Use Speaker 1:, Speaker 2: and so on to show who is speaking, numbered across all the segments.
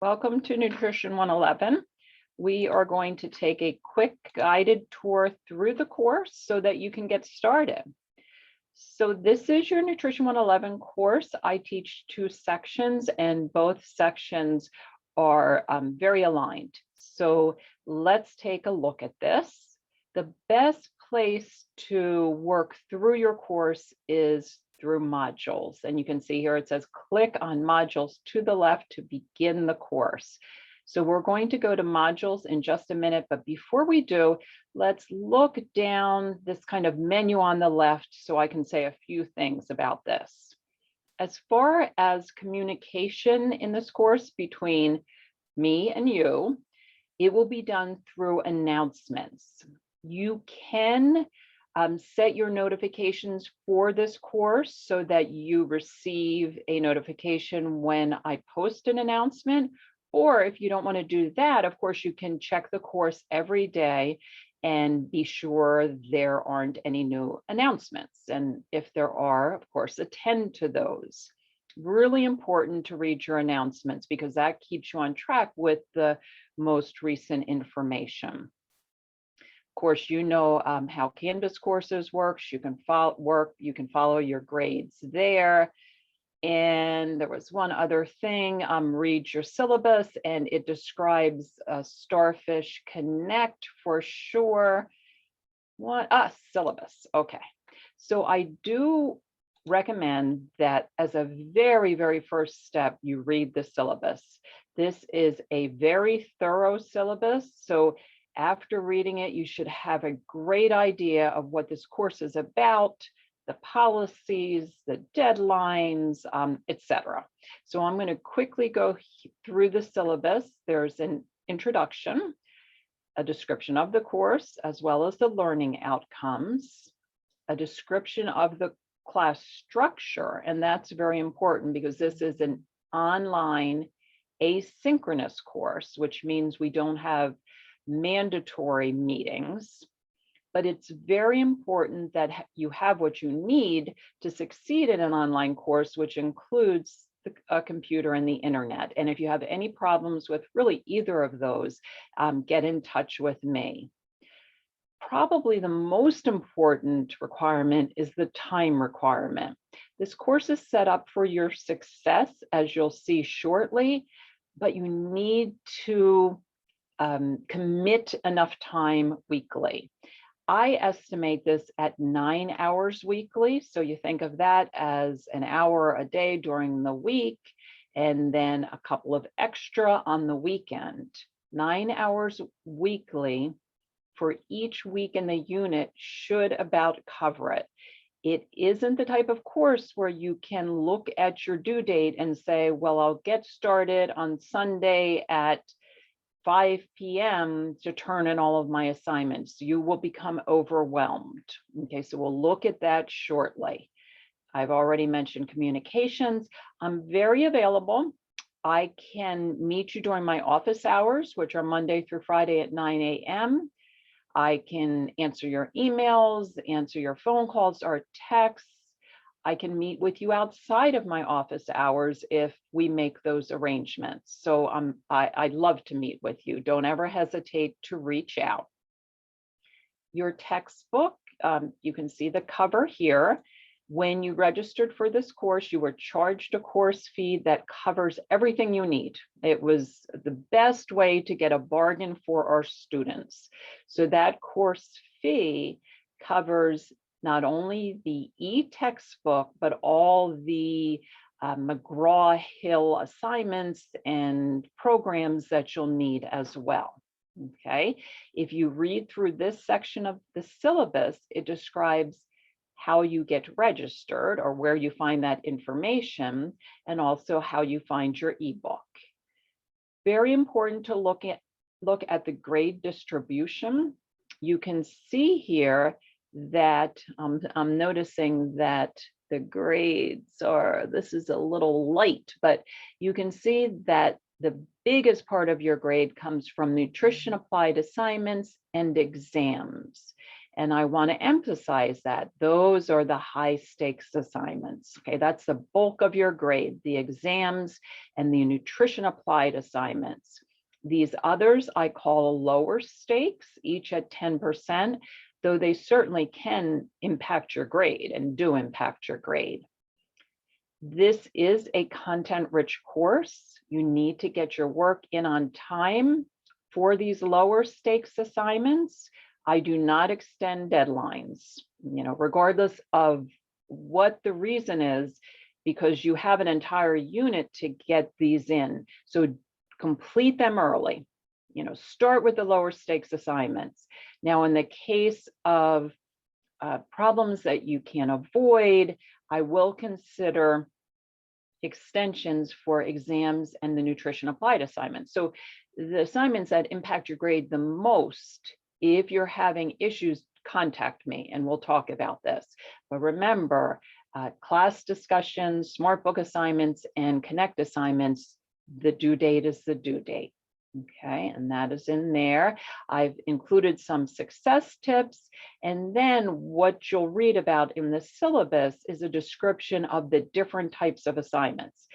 Speaker 1: Welcome to Nutrition 111. We are going to take a quick guided tour through the course so that you can get started. So this is your Nutrition 111 course. I teach two sections and both sections are very aligned. So let's take a look at this. The best place to work through your course is through modules. And you can see here it says click on modules to the left to begin the course. So we're going to go to modules in just a minute, but before we do, let's look down this kind of menu on the left so I can say a few things about this. As far as communication in this course between me and you, it will be done through announcements. You can set your notifications for this course so that you receive a notification when I post an announcement. Or if you don't want to do that, of course, you can check the course every day and be sure there aren't any new announcements. And if there are, of course, attend to those. Really important to read your announcements because that keeps you on track with the most recent information. Of course, you know how Canvas courses works. You can follow your grades there. And there was one other thing, read your syllabus, and it describes Starfish Connect for sure. Syllabus, okay. So I do recommend that as a very, very first step, you read the syllabus. This is a very thorough syllabus. So after reading it, you should have a great idea of what this course is about, the policies, the deadlines, etc. So I'm going to quickly go through the syllabus. There's an introduction, a description of the course, as well as the learning outcomes, a description of the class structure, and that's very important because this is an online asynchronous course, which means we don't have mandatory meetings. But it's very important that you have what you need to succeed in an online course, which includes a computer and the internet. And if you have any problems with really either of those, get in touch with me. Probably the most important requirement is the time requirement. This course is set up for your success, as you'll see shortly, but you need to commit enough time weekly. I estimate this at 9 hours weekly. So you think of that as an hour a day during the week, and then a couple of extra on the weekend. 9 hours weekly for each week in the unit should about cover it. It isn't the type of course where you can look at your due date and say, well, I'll get started on Sunday at 5 p.m. to turn in all of my assignments. You will become overwhelmed. Okay, so we'll look at that shortly. I've already mentioned communications. I'm very available. I can meet you during my office hours, which are Monday through Friday at 9 a.m. I can answer your emails, answer your phone calls or texts. I can meet with you outside of my office hours if we make those arrangements. So I'd love to meet with you. Don't ever hesitate to reach out. Your textbook, you can see the cover here. When you registered for this course, you were charged a course fee that covers everything you need. It was the best way to get a bargain for our students. So that course fee covers not only the e-textbook, but all the McGraw-Hill assignments and programs that you'll need as well. Okay, if you read through this section of the syllabus, it describes how you get registered or where you find that information, and also how you find your ebook. Very important to look at the grade distribution. You can see here that I'm noticing that the grades are, this is a little light, but you can see that the biggest part of your grade comes from nutrition applied assignments and exams. And I want to emphasize that those are the high stakes assignments. Okay, that's the bulk of your grade, the exams and the nutrition applied assignments. These others I call lower stakes, each at 10%, though they certainly can impact your grade and do impact your grade. This is a content-rich course. You need to get your work in on time for these lower stakes assignments. I do not extend deadlines, regardless of what the reason is, because you have an entire unit to get these in. So complete them early. Start with the lower stakes assignments. Now, in the case of problems that you can avoid, I will consider extensions for exams and the nutrition applied assignments. So the assignments that impact your grade the most, if you're having issues, contact me and we'll talk about this. But remember, class discussions, smart book assignments, and connect assignments, the due date is the due date. Okay, and that is in there. I've included some success tips, and then what you'll read about in the syllabus is a description of the different types of assignments.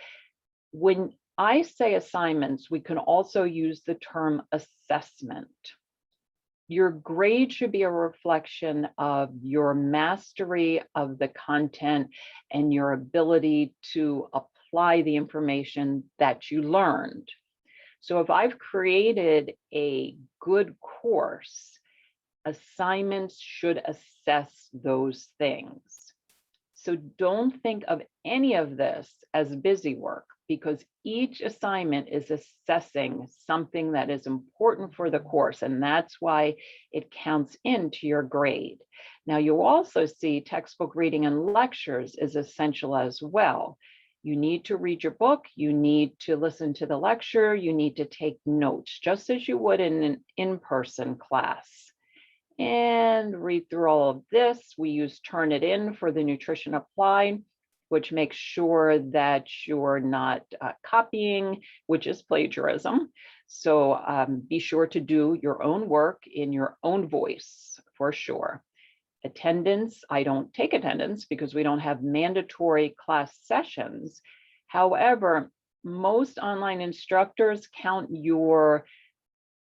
Speaker 1: When I say assignments, we can also use the term assessment. Your grade should be a reflection of your mastery of the content and your ability to apply the information that you learned. So if I've created a good course, assignments should assess those things. So don't think of any of this as busy work, because each assignment is assessing something that is important for the course, and that's why it counts into your grade. Now, you also see textbook reading and lectures is essential as well. You need to read your book, you need to listen to the lecture, you need to take notes, just as you would in an in-person class. And read through all of this. We use Turnitin for the nutrition applied, which makes sure that you're not copying, which is plagiarism. So be sure to do your own work in your own voice, for sure. Attendance, I don't take attendance because we don't have mandatory class sessions. However, most online instructors count your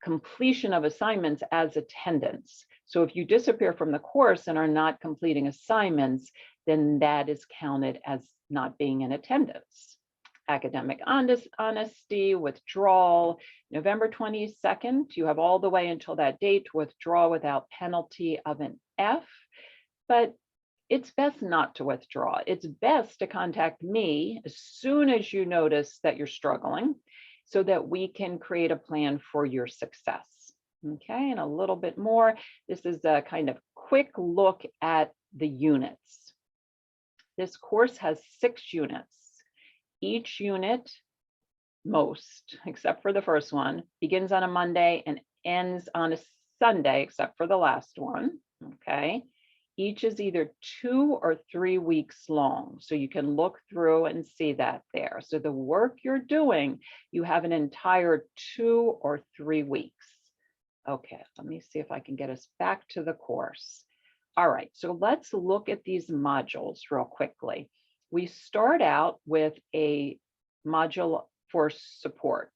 Speaker 1: completion of assignments as attendance. So if you disappear from the course and are not completing assignments, then that is counted as not being in attendance. Academic honesty, withdrawal, November 22nd, you have all the way until that date to withdraw without penalty of an F, but it's best not to withdraw. It's best to contact me as soon as you notice that you're struggling, so that we can create a plan for your success. Okay, and a little bit more. This is a kind of quick look at the units. This course has 6 units. Each unit, most, except for the first one, begins on a Monday and ends on a Sunday, except for the last one, okay? Each is either 2 or 3 weeks long. So you can look through and see that there. So the work you're doing, you have an entire 2 or 3 weeks. Okay, let me see if I can get us back to the course. All right, so let's look at these modules real quickly. We start out with a module for support.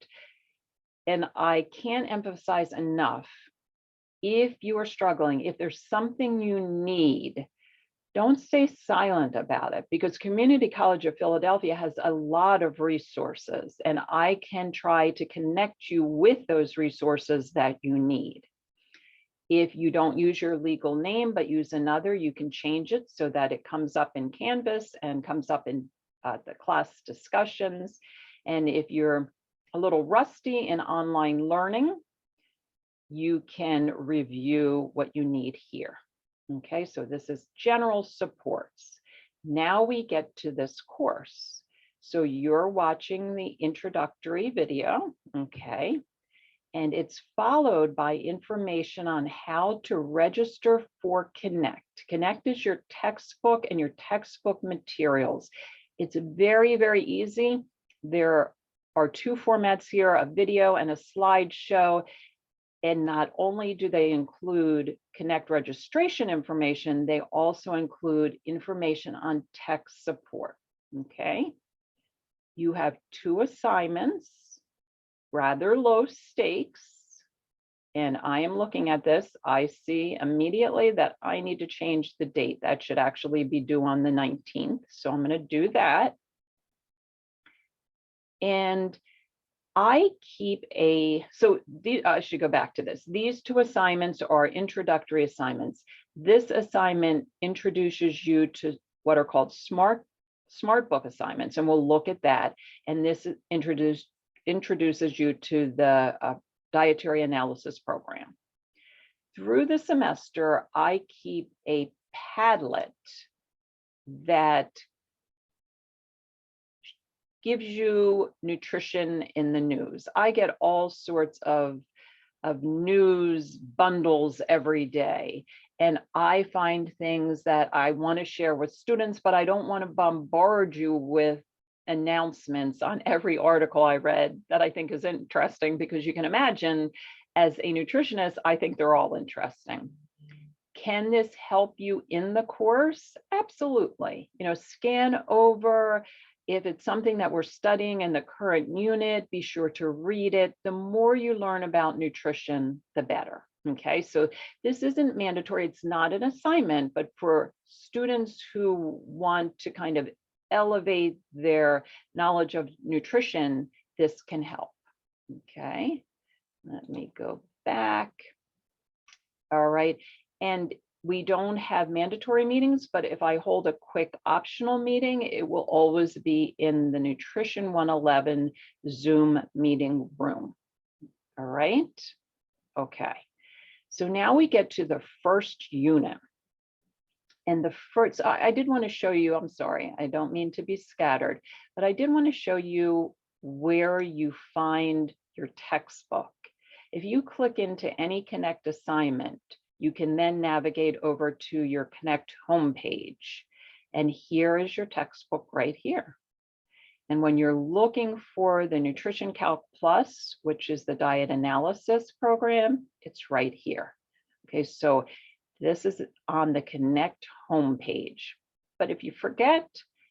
Speaker 1: And I can't emphasize enough, if you are struggling, if there's something you need, don't stay silent about it, because Community College of Philadelphia has a lot of resources, and I can try to connect you with those resources that you need. If you don't use your legal name, but use another, you can change it so that it comes up in Canvas and comes up in the class discussions. And if you're a little rusty in online learning, you can review what you need here. Okay, so this is general supports. Now we get to this course. So you're watching the introductory video, okay? And it's followed by information on how to register for Connect. Connect is your textbook and your textbook materials. It's very, very easy. There are 2 formats here, a video and a slideshow. And not only do they include Connect registration information, they also include information on tech support, okay? You have 2 assignments, rather low stakes. And I am looking at this, I see immediately that I need to change the date. That should actually be due on the 19th. So I'm gonna do that. And I keep I should go back to this. These 2 assignments are introductory assignments. This assignment introduces you to what are called smart book assignments, and we'll look at that. And this introduces you to the dietary analysis program. Through the semester, I keep a Padlet that gives you nutrition in the news. I get all sorts of news bundles every day. And I find things that I want to share with students, but I don't want to bombard you with announcements on every article I read that I think is interesting, because you can imagine, as a nutritionist, I think they're all interesting. Can this help you in the course? Absolutely. Scan over. If it's something that we're studying in the current unit, be sure to read it. The more you learn about nutrition, the better. Okay, so this isn't mandatory. It's not an assignment, but for students who want to kind of elevate their knowledge of nutrition, this can help. Okay, let me go back. All right, and we don't have mandatory meetings, but if I hold a quick optional meeting, it will always be in the Nutrition 111 Zoom meeting room. All right, okay. So now we get to the first unit. And the first, I did want to show you, I'm sorry, I don't mean to be scattered, but I did want to show you where you find your textbook. If you click into any Connect assignment, you can then navigate over to your Connect homepage. And here is your textbook right here. And when you're looking for the Nutrition Calc Plus, which is the diet analysis program, it's right here. Okay, so this is on the Connect homepage. But if you forget,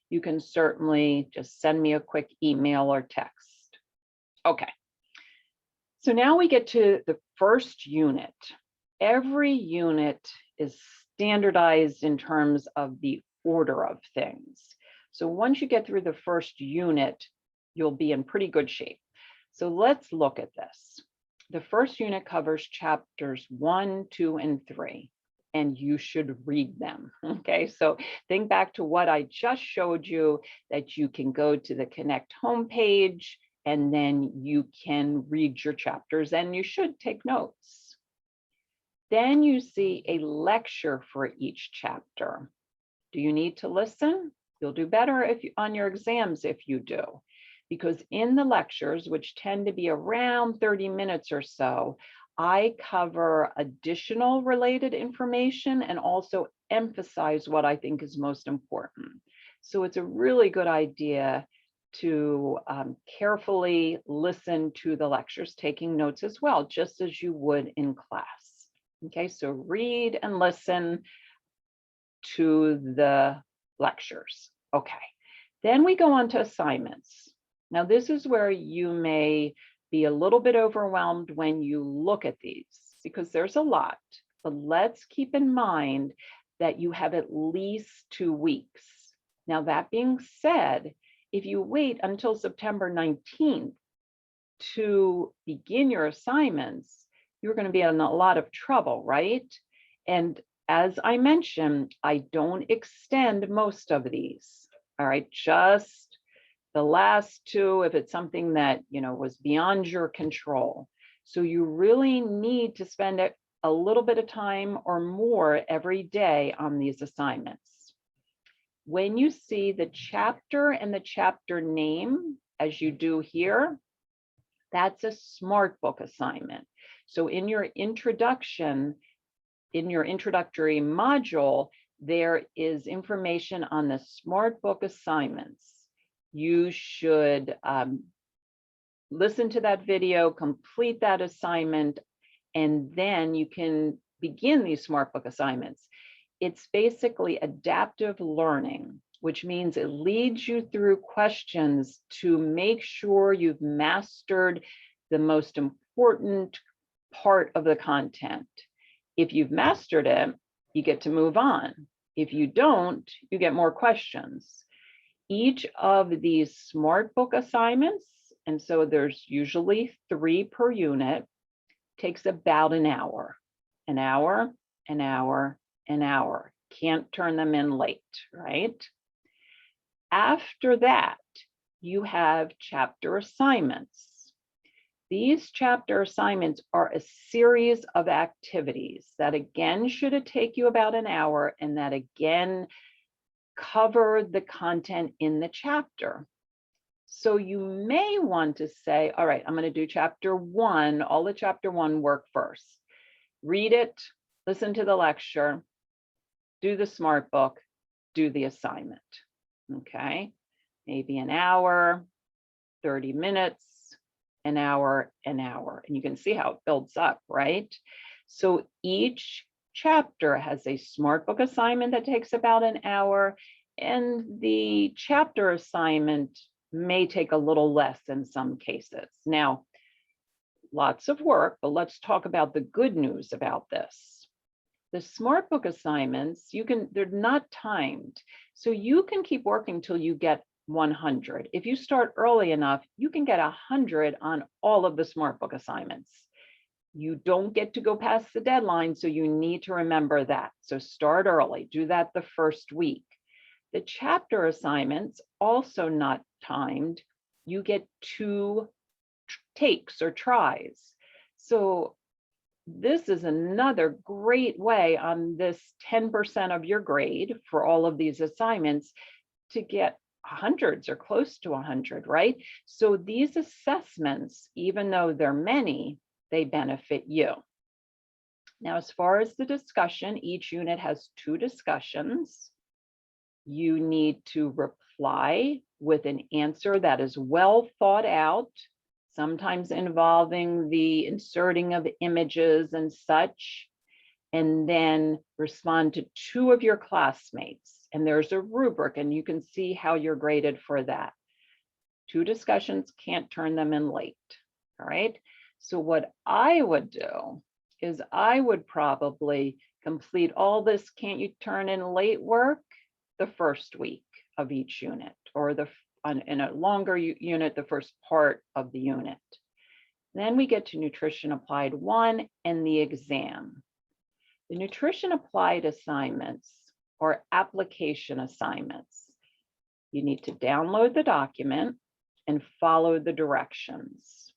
Speaker 1: you can certainly just send me a quick email or text. Okay, so now we get to the first unit. Every unit is standardized in terms of the order of things. So once you get through the first unit, you'll be in pretty good shape. So let's look at this. The first unit covers chapters 1, 2, and 3, and you should read them. Okay, so think back to what I just showed you, that you can go to the Connect homepage and then you can read your chapters, and you should take notes. Then you see a lecture for each chapter. Do you need to listen? You'll do better on your exams if you do, because in the lectures, which tend to be around 30 minutes or so, I cover additional related information and also emphasize what I think is most important. So it's a really good idea to carefully listen to the lectures, taking notes as well, just as you would in class. Okay, so read and listen to the lectures. Okay, then we go on to assignments. Now, this is where you may be a little bit overwhelmed when you look at these, because there's a lot, but let's keep in mind that you have at least 2 weeks. Now, that being said, if you wait until September 19th to begin your assignments, you're going to be in a lot of trouble, right? And as I mentioned, I don't extend most of these. All right, just the last 2, if it's something that, was beyond your control. So you really need to spend a little bit of time or more every day on these assignments. When you see the chapter and the chapter name, as you do here, that's a smart book assignment. So in your introduction, in your introductory module, there is information on the smart book assignments. You should listen to that video, complete that assignment, and then you can begin these SmartBook assignments. It's basically adaptive learning, which means it leads you through questions to make sure you've mastered the most important part of the content. If you've mastered it, you get to move on. If you don't, you get more questions. Each of these SmartBook assignments, and so there's usually 3 per unit, takes about an hour, an hour, an hour, an hour. Can't turn them in late, right? After that, you have chapter assignments. These chapter assignments are a series of activities that again should take you about an hour, and that again cover the content in the chapter. So you may want to say, all right, I'm going to do chapter 1, all the chapter 1 work first. Read it, listen to the lecture, do the SmartBook, do the assignment. Okay, maybe an hour, 30 minutes, an hour, an hour. And you can see how it builds up, right? So each chapter has a SmartBook assignment that takes about an hour, and the chapter assignment may take a little less in some cases. Now, lots of work, but let's talk about the good news about this. The SmartBook assignments, they're not timed, so you can keep working till you get 100. If you start early enough, you can get 100 on all of the SmartBook assignments. You don't get to go past the deadline, so you need to remember that. So start early, do that the first week. The chapter assignments, also not timed, you get 2 takes or tries. So this is another great way on this 10% of your grade for all of these assignments to get hundreds or close to 100, right? So these assessments, even though they're many, they benefit you. Now, as far as the discussion, each unit has 2 discussions. You need to reply with an answer that is well thought out, sometimes involving the inserting of images and such, and then respond to 2 of your classmates. And there's a rubric, and you can see how you're graded for that. 2 discussions, can't turn them in late, all right? So what I would do is I would probably complete all this can't you turn in late work the first week of each unit, or in a longer unit, the first part of the unit. Then we get to Nutrition Applied 1 and the exam. The Nutrition Applied assignments or application assignments. You need to download the document and follow the directions.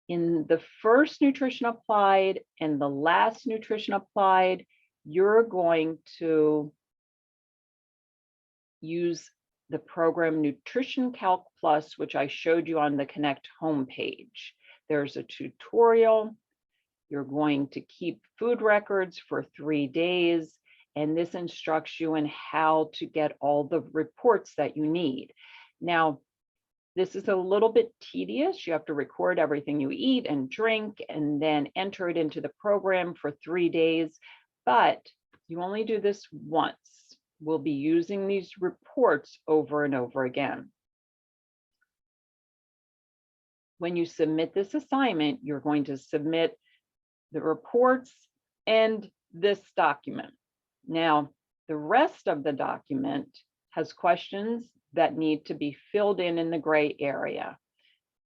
Speaker 1: In the first Nutrition Applied and the last Nutrition Applied, you're going to use the program Nutrition Calc Plus, which I showed you on the Connect homepage. There's a tutorial. You're going to keep food records for 3 days, and this instructs you in how to get all the reports that you need. Now, this is a little bit tedious. You have to record everything you eat and drink and then enter it into the program for 3 days, but you only do this once. We'll be using these reports over and over again. When you submit this assignment, you're going to submit the reports and this document. Now, the rest of the document has questions that need to be filled in the gray area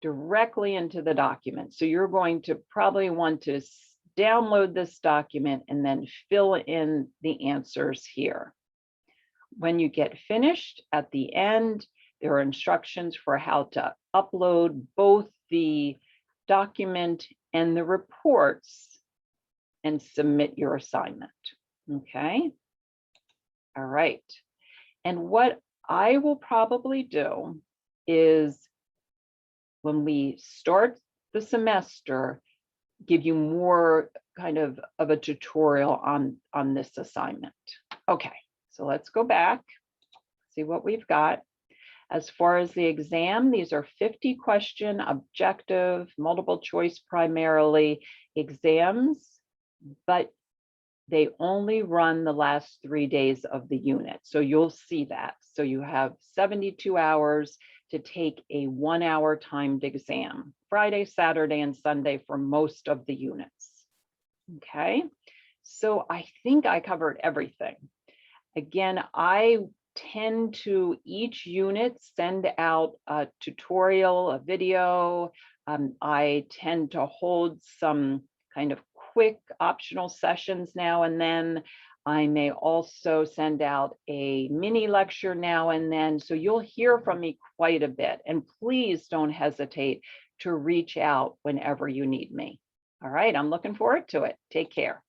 Speaker 1: directly into the document. So you're going to probably want to download this document and then fill in the answers here. When you get finished at the end, there are instructions for how to upload both the document and the reports and submit your assignment. Okay. All right. And what I will probably do is when we start the semester, give you more kind of a tutorial on this assignment. Okay. So let's go back, see what we've got. As far as the exam, these are 50 question, objective, multiple choice primarily exams, but they only run the last 3 days of the unit. So you'll see that. So you have 72 hours to take a 1-hour timed exam, Friday, Saturday, and Sunday for most of the units. Okay, so I think I covered everything. Again, I tend to each unit send out a tutorial, a video. I tend to hold some kind of quick optional sessions now and then. I may also send out a mini lecture now and then. So you'll hear from me quite a bit. And please don't hesitate to reach out whenever you need me. All right, I'm looking forward to it. Take care.